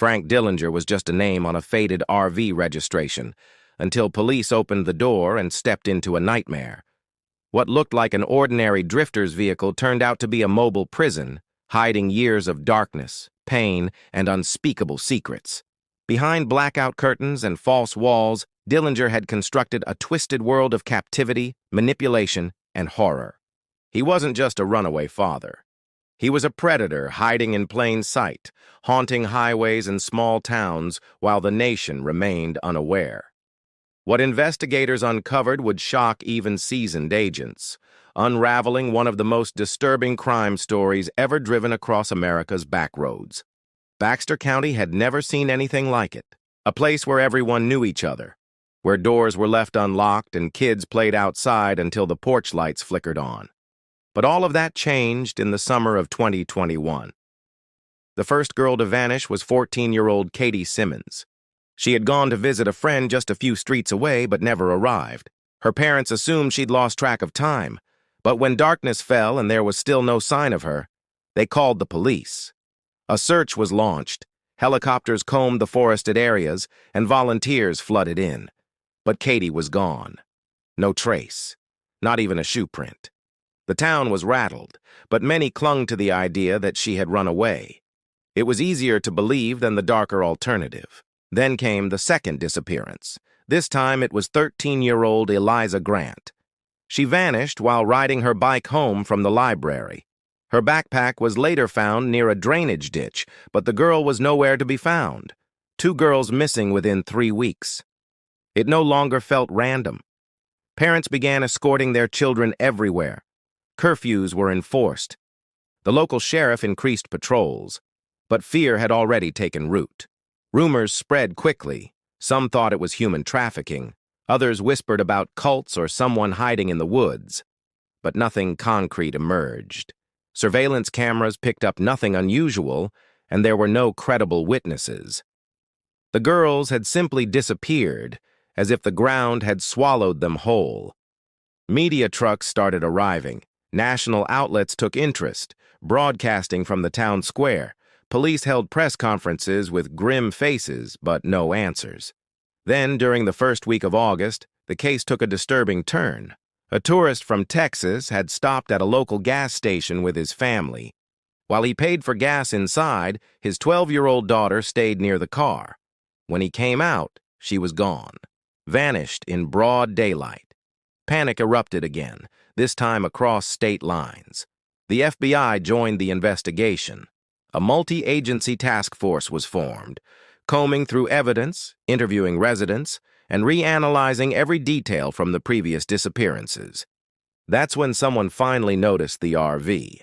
Frank Dillinger was just a name on a faded RV registration, until police opened the door and stepped into a nightmare. What looked like an ordinary drifter's vehicle turned out to be a mobile prison, hiding years of darkness, pain, and unspeakable secrets. Behind blackout curtains and false walls, Dillinger had constructed a twisted world of captivity, manipulation, and horror. He wasn't just a runaway father. He was a predator hiding in plain sight, haunting highways and small towns while the nation remained unaware. What investigators uncovered would shock even seasoned agents, unraveling one of the most disturbing crime stories ever driven across America's backroads. Baxter County had never seen anything like it, a place where everyone knew each other, where doors were left unlocked and kids played outside until the porch lights flickered on. But all of that changed in the summer of 2021. The first girl to vanish was 14-year-old Katie Simmons. She had gone to visit a friend just a few streets away but never arrived. Her parents assumed she'd lost track of time, but when darkness fell and there was still no sign of her, they called the police. A search was launched. Helicopters combed the forested areas, and volunteers flooded in. But Katie was gone. No trace. Not even a shoe print. The town was rattled, but many clung to the idea that she had run away. It was easier to believe than the darker alternative. Then came the second disappearance. This time it was 13-year-old Eliza Grant. She vanished while riding her bike home from the library. Her backpack was later found near a drainage ditch, but the girl was nowhere to be found. 2 girls missing within 3 weeks. It no longer felt random. Parents began escorting their children everywhere. Curfews were enforced. The local sheriff increased patrols, but fear had already taken root. Rumors spread quickly. Some thought it was human trafficking. Others whispered about cults or someone hiding in the woods. But nothing concrete emerged. Surveillance cameras picked up nothing unusual, and there were no credible witnesses. The girls had simply disappeared, as if the ground had swallowed them whole. Media trucks started arriving. National outlets took interest, broadcasting from the town square. Police held press conferences with grim faces, but no answers. Then, during the first week of August, the case took a disturbing turn. A tourist from Texas had stopped at a local gas station with his family. While he paid for gas inside, his 12-year-old daughter stayed near the car. When he came out, she was gone, vanished in broad daylight. Panic erupted again, this time across state lines. The FBI joined the investigation. A multi-agency task force was formed, combing through evidence, interviewing residents, and reanalyzing every detail from the previous disappearances. That's when someone finally noticed the RV.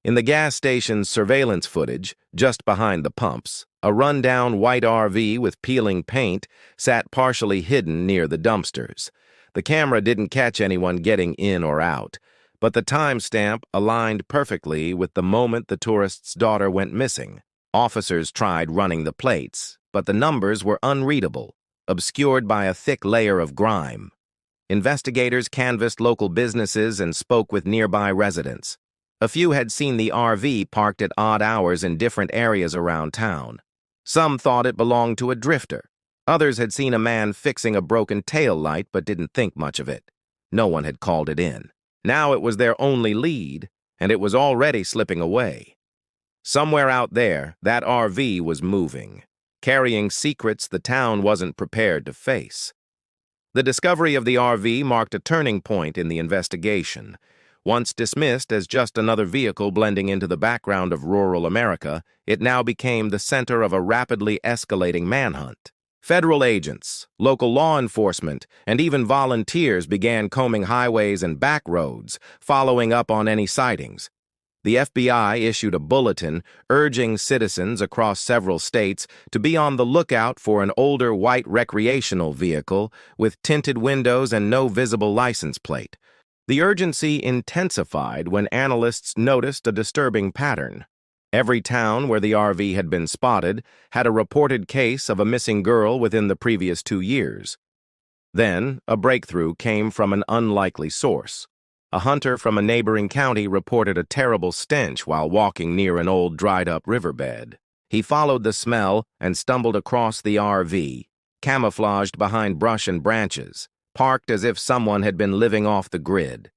In the gas station's surveillance footage, just behind the pumps, a run-down white RV with peeling paint sat partially hidden near the dumpsters. The camera didn't catch anyone getting in or out, but the timestamp aligned perfectly with the moment the tourist's daughter went missing. Officers tried running the plates, but the numbers were unreadable, obscured by a thick layer of grime. Investigators canvassed local businesses and spoke with nearby residents. A few had seen the RV parked at odd hours in different areas around town. Some thought it belonged to a drifter. Others had seen a man fixing a broken tail light but didn't think much of it. No one had called it in. Now it was their only lead, and it was already slipping away. Somewhere out there, that RV was moving, carrying secrets the town wasn't prepared to face. The discovery of the RV marked a turning point in the investigation. Once dismissed as just another vehicle blending into the background of rural America, it now became the center of a rapidly escalating manhunt. Federal agents, local law enforcement, and even volunteers began combing highways and back roads, following up on any sightings. The FBI issued a bulletin urging citizens across several states to be on the lookout for an older white recreational vehicle with tinted windows and no visible license plate. The urgency intensified when analysts noticed a disturbing pattern. Every town where the RV had been spotted had a reported case of a missing girl within the previous 2 years. Then, a breakthrough came from an unlikely source. A hunter from a neighboring county reported a terrible stench while walking near an old dried-up riverbed. He followed the smell and stumbled across the RV, camouflaged behind brush and branches, parked as if someone had been living off the grid.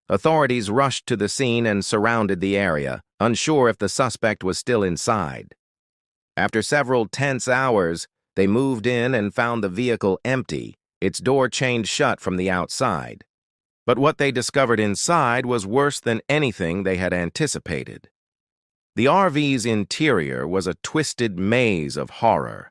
Authorities rushed to the scene and surrounded the area, unsure if the suspect was still inside. After several tense hours, they moved in and found the vehicle empty, its door chained shut from the outside. But what they discovered inside was worse than anything they had anticipated. The RV's interior was a twisted maze of horror.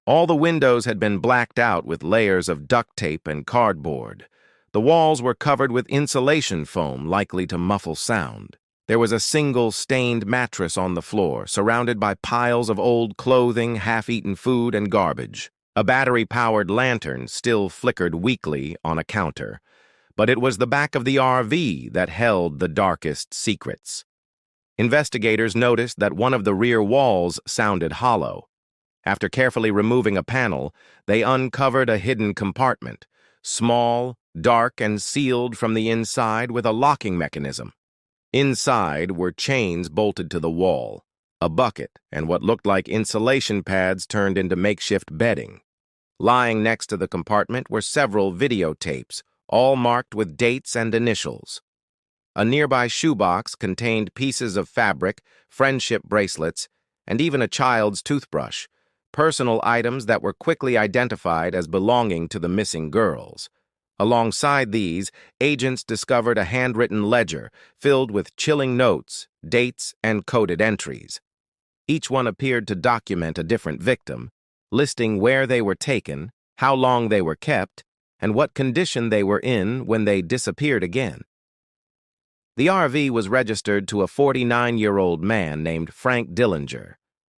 All the windows had been blacked out with layers of duct tape and cardboard. The walls were covered with insulation foam likely to muffle sound. There was a single stained mattress on the floor, surrounded by piles of old clothing, half-eaten food, and garbage. A battery-powered lantern still flickered weakly on a counter. But it was the back of the RV that held the darkest secrets. Investigators noticed that one of the rear walls sounded hollow. After carefully removing a panel, they uncovered a hidden compartment, small, dark, and sealed from the inside with a locking mechanism. Inside were chains bolted to the wall, a bucket, and what looked like insulation pads turned into makeshift bedding. Lying next to the compartment were several videotapes, all marked with dates and initials. A nearby shoebox contained pieces of fabric, friendship bracelets, and even a child's toothbrush, personal items that were quickly identified as belonging to the missing girls. Alongside these, agents discovered a handwritten ledger filled with chilling notes, dates, and coded entries. Each one appeared to document a different victim, listing where they were taken, how long they were kept, and what condition they were in when they disappeared again. The RV was registered to a 49-year-old man named Frank Dillinger.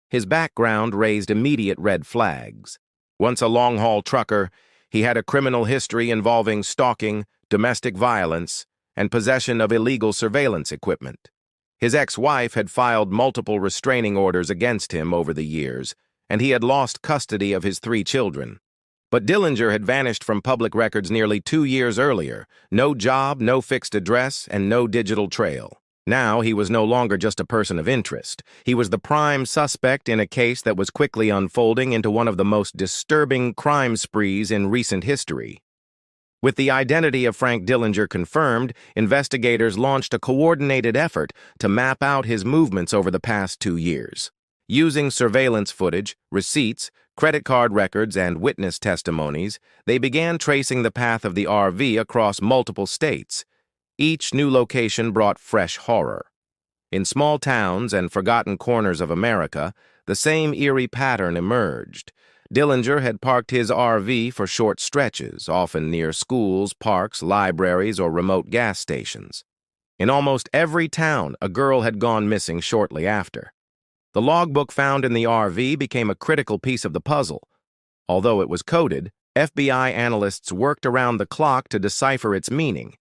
His background raised immediate red flags. Once a long-haul trucker, he had a criminal history involving stalking, domestic violence, and possession of illegal surveillance equipment. His ex-wife had filed multiple restraining orders against him over the years, and he had lost custody of his 3 children. But Dillinger had vanished from public records nearly 2 years earlier. No job, no fixed address, and no digital trail. Now he was no longer just a person of interest. He was the prime suspect in a case that was quickly unfolding into one of the most disturbing crime sprees in recent history. With the identity of Frank Dillinger confirmed, investigators launched a coordinated effort to map out his movements over the past 2 years. Using surveillance footage, receipts, credit card records, and witness testimonies, they began tracing the path of the RV across multiple states. Each new location brought fresh horror. In small towns and forgotten corners of America, the same eerie pattern emerged. Dillinger had parked his RV for short stretches, often near schools, parks, libraries, or remote gas stations. In almost every town, a girl had gone missing shortly after. The logbook found in the RV became a critical piece of the puzzle. Although it was coded, FBI analysts worked around the clock to decipher its meaning.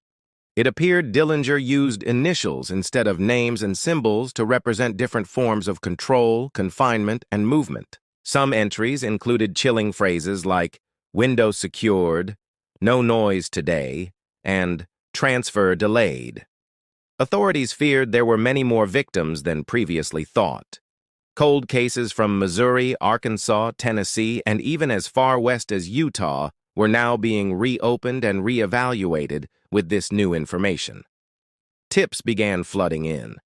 It appeared Dillinger used initials instead of names and symbols to represent different forms of control, confinement, and movement. Some entries included chilling phrases like "window secured," "no noise today," and "transfer delayed." Authorities feared there were many more victims than previously thought. Cold cases from Missouri, Arkansas, Tennessee, and even as far west as Utah were now being reopened and reevaluated with this new information. Tips began flooding in.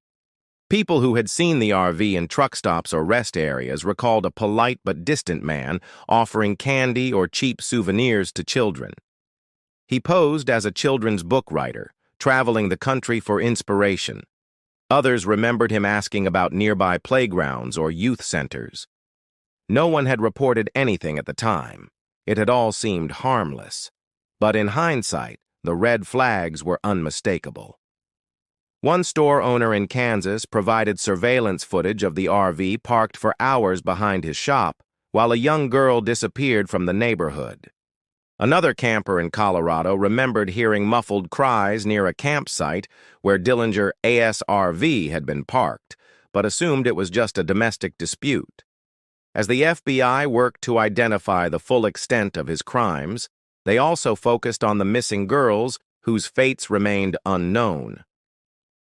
People who had seen the RV in truck stops or rest areas recalled a polite but distant man offering candy or cheap souvenirs to children. He posed as a children's book writer, traveling the country for inspiration. Others remembered him asking about nearby playgrounds or youth centers. No one had reported anything at the time. It had all seemed harmless. But in hindsight, the red flags were unmistakable. One store owner in Kansas provided surveillance footage of the RV parked for hours behind his shop, while a young girl disappeared from the neighborhood. Another camper in Colorado remembered hearing muffled cries near a campsite where Dillinger ASRV had been parked, but assumed it was just a domestic dispute. As the FBI worked to identify the full extent of his crimes, they also focused on the missing girls whose fates remained unknown.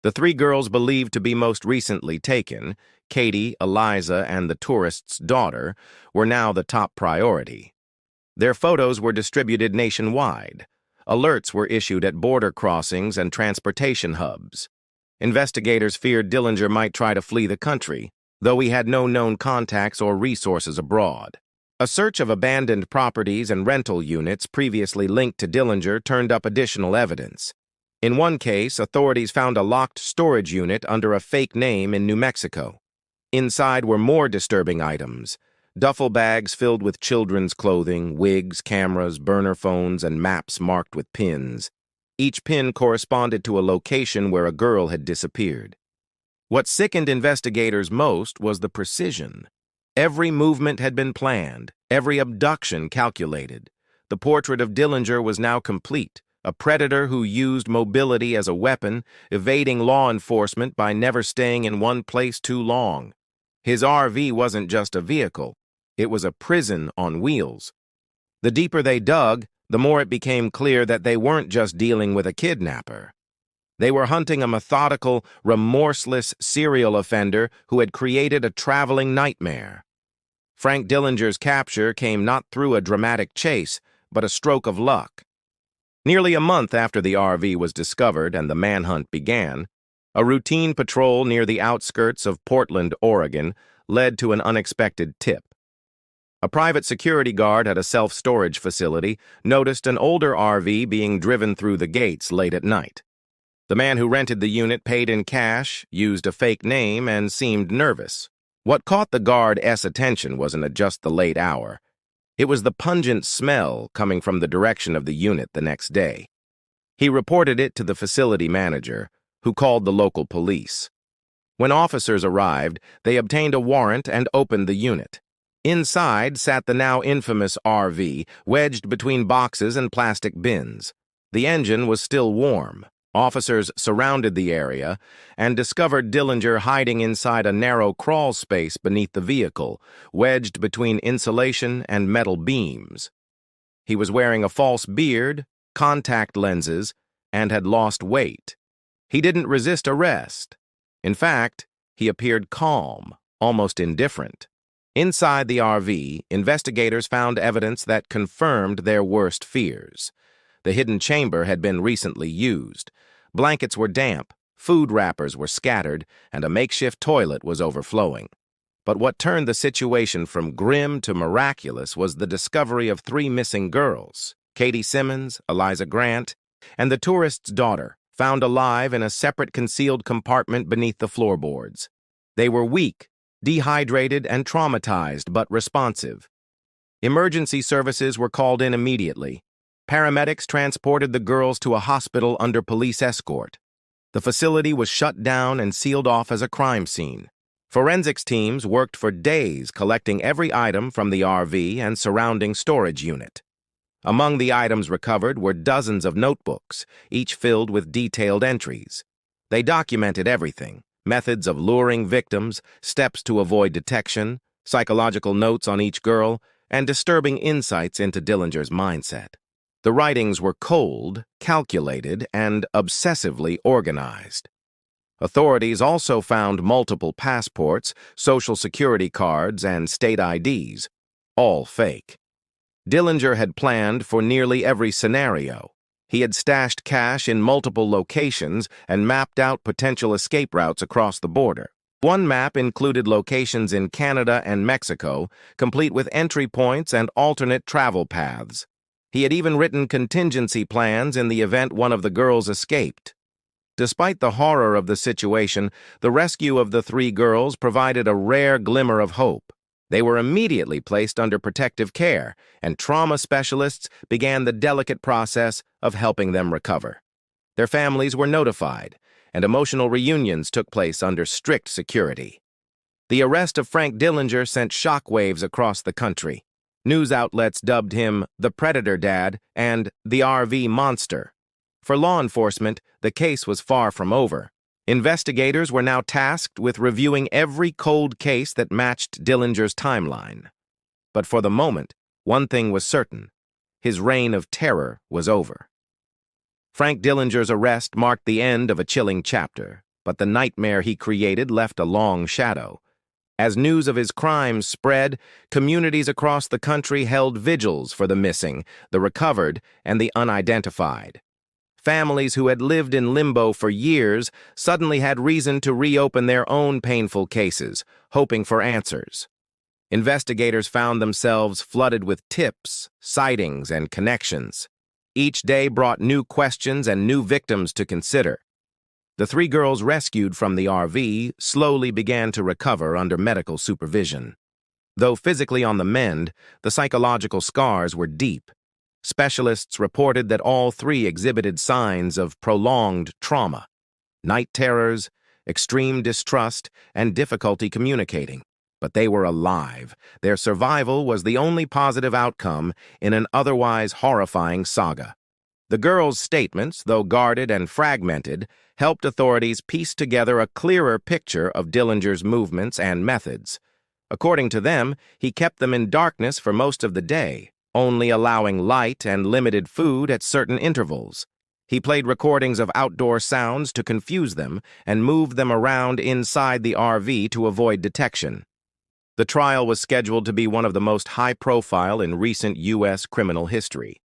The three girls believed to be most recently taken, Katie, Eliza, and the tourist's daughter, were now the top priority. Their photos were distributed nationwide. Alerts were issued at border crossings and transportation hubs. Investigators feared Dillinger might try to flee the country, though he had no known contacts or resources abroad. A search of abandoned properties and rental units previously linked to Dillinger turned up additional evidence. In one case, authorities found a locked storage unit under a fake name in New Mexico. Inside were more disturbing items: duffel bags filled with children's clothing, wigs, cameras, burner phones, and maps marked with pins. Each pin corresponded to a location where a girl had disappeared. What sickened investigators most was the precision. Every movement had been planned, every abduction calculated. The portrait of Dillinger was now complete, a predator who used mobility as a weapon, evading law enforcement by never staying in one place too long. His RV wasn't just a vehicle, it was a prison on wheels. The deeper they dug, the more it became clear that they weren't just dealing with a kidnapper. They were hunting a methodical, remorseless serial offender who had created a traveling nightmare. Frank Dillinger's capture came not through a dramatic chase, but a stroke of luck. Nearly a month after the RV was discovered and the manhunt began, a routine patrol near the outskirts of Portland, Oregon, led to an unexpected tip. A private security guard at a self-storage facility noticed an older RV being driven through the gates late at night. The man who rented the unit paid in cash, used a fake name, and seemed nervous. What caught the guard's attention wasn't just the late hour. It was the pungent smell coming from the direction of the unit the next day. He reported it to the facility manager, who called the local police. When officers arrived, they obtained a warrant and opened the unit. Inside sat the now infamous RV, wedged between boxes and plastic bins. The engine was still warm. Officers surrounded the area and discovered Dillinger hiding inside a narrow crawl space beneath the vehicle, wedged between insulation and metal beams. He was wearing a false beard, contact lenses, and had lost weight. He didn't resist arrest. In fact, he appeared calm, almost indifferent. Inside the RV, investigators found evidence that confirmed their worst fears. The hidden chamber had been recently used. Blankets were damp, food wrappers were scattered, and a makeshift toilet was overflowing. But what turned the situation from grim to miraculous was the discovery of three missing girls: Katie Simmons, Eliza Grant, and the tourist's daughter, found alive in a separate concealed compartment beneath the floorboards. They were weak, dehydrated, and traumatized, but responsive. Emergency services were called in immediately. Paramedics transported the girls to a hospital under police escort. The facility was shut down and sealed off as a crime scene. Forensics teams worked for days collecting every item from the RV and surrounding storage unit. Among the items recovered were dozens of notebooks, each filled with detailed entries. They documented everything: methods of luring victims, steps to avoid detection, psychological notes on each girl, and disturbing insights into Dillinger's mindset. The writings were cold, calculated, and obsessively organized. Authorities also found multiple passports, social security cards, and state IDs, all fake. Dillinger had planned for nearly every scenario. He had stashed cash in multiple locations and mapped out potential escape routes across the border. One map included locations in Canada and Mexico, complete with entry points and alternate travel paths. He had even written contingency plans in the event one of the girls escaped. Despite the horror of the situation, the rescue of the three girls provided a rare glimmer of hope. They were immediately placed under protective care, and trauma specialists began the delicate process of helping them recover. Their families were notified, and emotional reunions took place under strict security. The arrest of Frank Dillinger sent shockwaves across the country. News outlets dubbed him the Predator Dad and the RV Monster. For law enforcement, the case was far from over. Investigators were now tasked with reviewing every cold case that matched Dillinger's timeline. But for the moment, one thing was certain: his reign of terror was over. Frank Dillinger's arrest marked the end of a chilling chapter. but the nightmare he created left a long shadow. As news of his crimes spread, communities across the country held vigils for the missing, the recovered, and the unidentified. Families who had lived in limbo for years suddenly had reason to reopen their own painful cases, hoping for answers. Investigators found themselves flooded with tips, sightings, and connections. Each day brought new questions and new victims to consider. The three girls rescued from the RV slowly began to recover under medical supervision. Though physically on the mend, the psychological scars were deep. Specialists reported that all three exhibited signs of prolonged trauma: night terrors, extreme distrust, and difficulty communicating. But they were alive. Their survival was the only positive outcome in an otherwise horrifying saga. The girls' statements, though guarded and fragmented, helped authorities piece together a clearer picture of Dillinger's movements and methods. According to them, he kept them in darkness for most of the day, only allowing light and limited food at certain intervals. He played recordings of outdoor sounds to confuse them and moved them around inside the RV to avoid detection. The trial was scheduled to be one of the most high-profile in recent U.S. criminal history.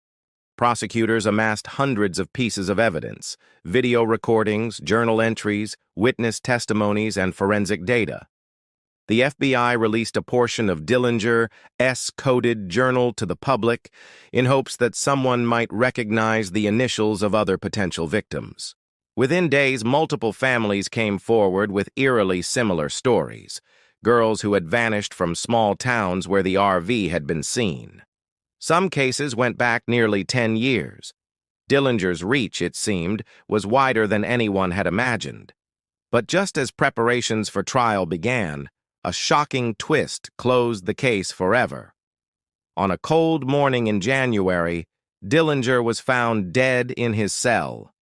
Prosecutors amassed hundreds of pieces of evidence: video recordings, journal entries, witness testimonies, and forensic data. The FBI released a portion of Dillinger's coded journal to the public in hopes that someone might recognize the initials of other potential victims. Within days, multiple families came forward with eerily similar stories: girls who had vanished from small towns where the RV had been seen. Some cases went back nearly 10 years. Dillinger's reach, it seemed, was wider than anyone had imagined. But just as preparations for trial began, a shocking twist closed the case forever. On a cold morning in January, Dillinger was found dead in his cell.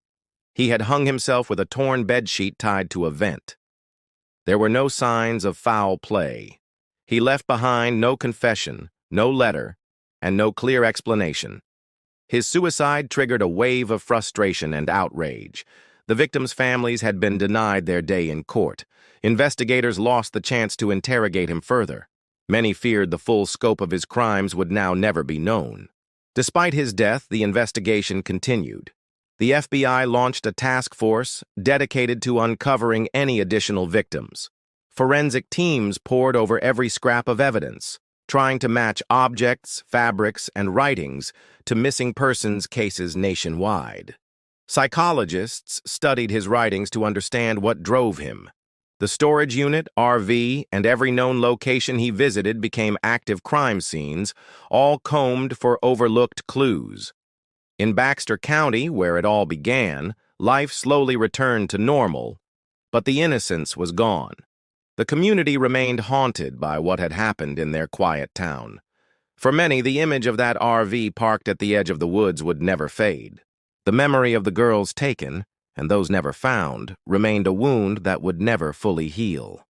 He had hung himself with a torn bedsheet tied to a vent. There were no signs of foul play. He left behind no confession, no letter, and no clear explanation. His suicide triggered a wave of frustration and outrage. The victims' families had been denied their day in court. Investigators lost the chance to interrogate him further. Many feared the full scope of his crimes would now never be known. Despite his death, the investigation continued. The FBI launched a task force dedicated to uncovering any additional victims. Forensic teams pored over every scrap of evidence, trying to match objects, fabrics, and writings to missing persons cases nationwide. Psychologists studied his writings to understand what drove him. The storage unit, RV, and every known location he visited became active crime scenes, all combed for overlooked clues. In Baxter County, where it all began, life slowly returned to normal, but the innocence was gone. The community remained haunted by what had happened in their quiet town. For many, the image of that RV parked at the edge of the woods would never fade. The memory of the girls taken, and those never found, remained a wound that would never fully heal.